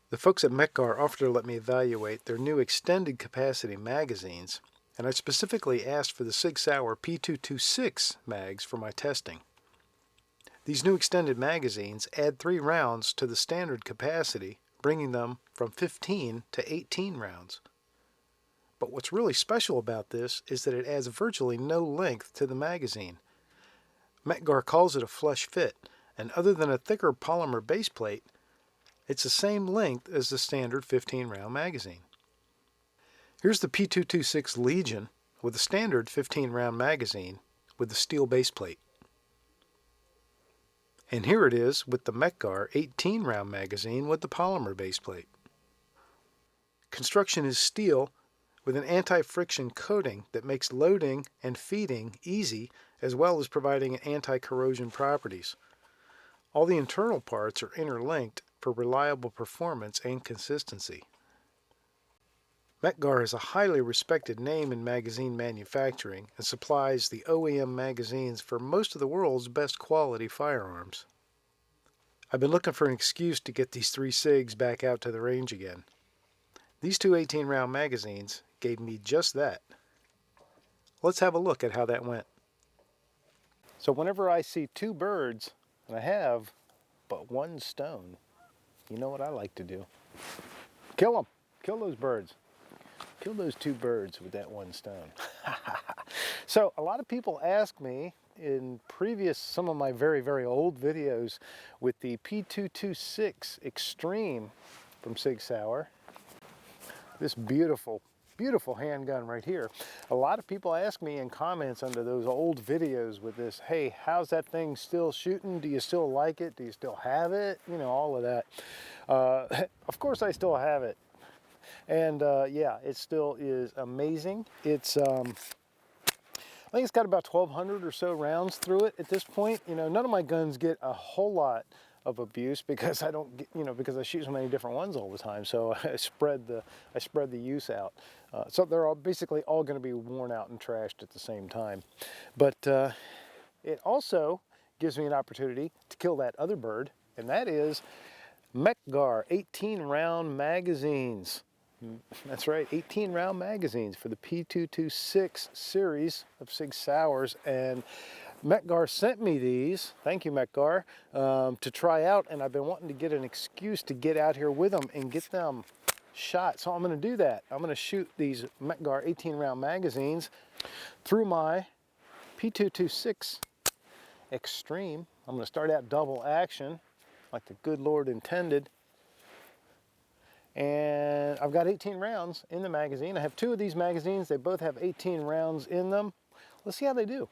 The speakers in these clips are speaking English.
The folks at MEC-GAR offered to let me evaluate their new extended capacity magazines, and I specifically asked for the SIG Sauer P226 mags for my testing. These new extended magazines add 3 rounds to the standard capacity, bringing them from 15 to 18 rounds. But what's really special about this is that it adds virtually no length to the magazine. MEC-GAR calls it a flush fit, and other than a thicker polymer base plate, it's the same length as the standard 15-round magazine. Here's the P226 Legion with a standard 15-round magazine with the steel base plate. And here it is with the MEC-GAR 18-round magazine with the polymer base plate. Construction is steel with an anti-friction coating that makes loading and feeding easy, as well as providing anti-corrosion properties. All the internal parts are interlinked for reliable performance and consistency. MEC-GAR is a highly respected name in magazine manufacturing and supplies the OEM magazines for most of the world's best quality firearms. I've been looking for an excuse to get these 3 SIGs back out to the range again. These 2 18-round magazines gave me just that. Let's have a look at how that went. So whenever I see 2 birds, and I have but 1 stone, you know what I like to do? Kill them. Kill those birds. Kill those 2 birds with that 1 stone. So a lot of people ask me in some of my very old videos with the P226 Extreme from SIG Sauer, this beautiful handgun right here. A lot of people ask me in comments under those old videos with this, hey, how's that thing still shooting? Do you still like it? Do you still have it? You know, all of that. Of course I still have it. And yeah, it still is amazing. It's, I think it's got about 1,200 or so rounds through it at this point. You know, none of my guns get a whole lot of abuse because I don't get, because I shoot so many different ones all the time. So I spread the use out. So they're all basically all going to be worn out and trashed at the same time. But it also gives me an opportunity to kill that other bird, and that is MEC-GAR 18-round magazines. That's right, 18-round magazines for the P226 series of SIG Sauers, and MEC-GAR sent me these, thank you MEC-GAR, to try out, and I've been wanting to get an excuse to get out here with them and get them shot. So I'm going to do that. I'm going to shoot these MEC-GAR 18-round magazines through my P226 Extreme. I'm going to start out double action, like the good Lord intended. And I've got 18 rounds in the magazine. I have 2 of these magazines. They both have 18 rounds in them. Let's see how they do.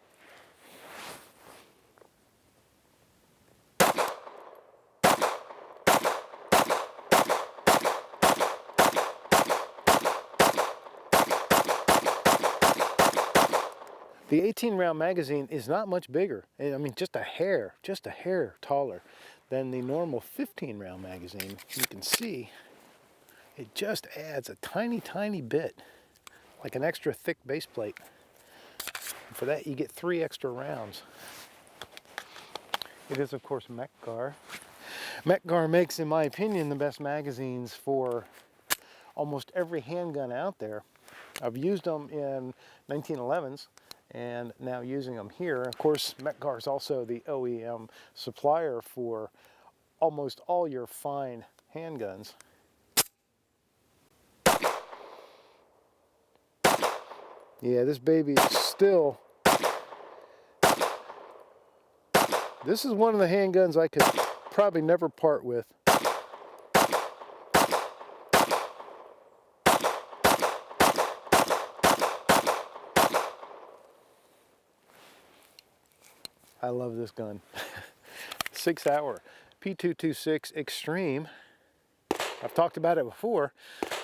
The 18-round magazine is not much bigger. I mean, just a hair taller than the normal 15-round magazine. You can see it just adds a tiny bit, like an extra thick base plate. And for that, you get 3 extra rounds. It is, of course, MEC-GAR. MEC-GAR makes, in my opinion, the best magazines for almost every handgun out there. I've used them in 1911s and now using them here. Of course, MEC-GAR is also the OEM supplier for almost all your fine handguns. Yeah, this baby is still, this is one of the handguns I could probably never part with. I love this gun. 6 Sauer P226 Extreme. I've talked about it before.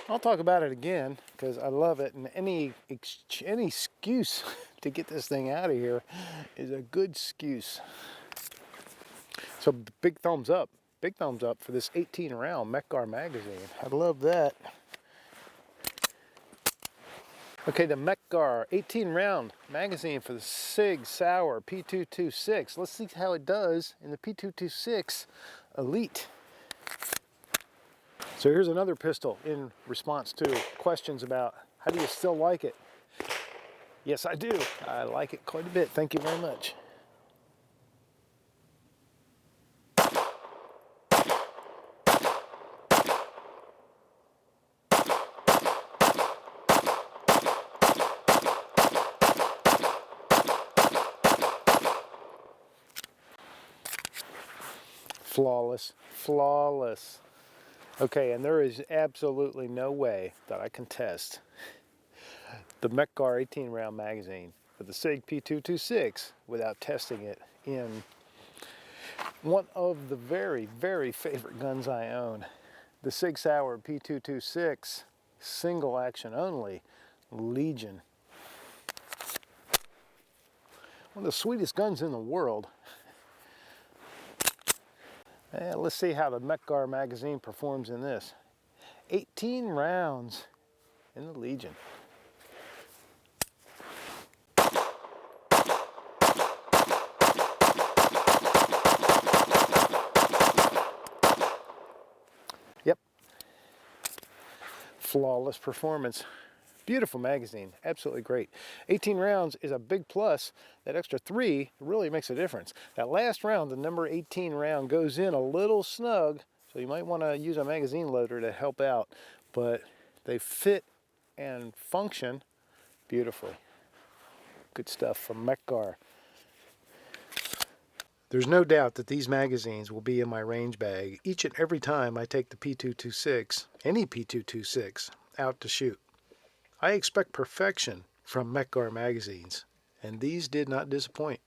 I'll talk about it again because I love it, and any excuse to get this thing out of here is a good excuse. So big thumbs up for this 18-round MEC-GAR magazine. I love that. Okay, the MEC-GAR 18-round magazine for the SIG Sauer P226. Let's see how it does in the P226 Elite. So here's another pistol in response to questions about how do you still like it? Yes, I do. I like it quite a bit. Thank you very much. Flawless, flawless. Okay, and there is absolutely no way that I can test the MEC-GAR 18 round magazine for the SIG P226 without testing it in one of the very, very favorite guns I own, the SIG Sauer P226 single action only Legion. One of the sweetest guns in the world. And let's see how the MEC-GAR magazine performs in this. 18 rounds in the Legion. Yep. Flawless performance. Beautiful magazine, absolutely great. 18 rounds is a big plus. That extra 3 really makes a difference. That last round, the number 18 round, goes in a little snug, so you might want to use a magazine loader to help out, but they fit and function beautifully. Good stuff from MEC-GAR. There's no doubt that these magazines will be in my range bag each and every time I take the P226, any P226, out to shoot. I expect perfection from MEC-GAR magazines, and these did not disappoint.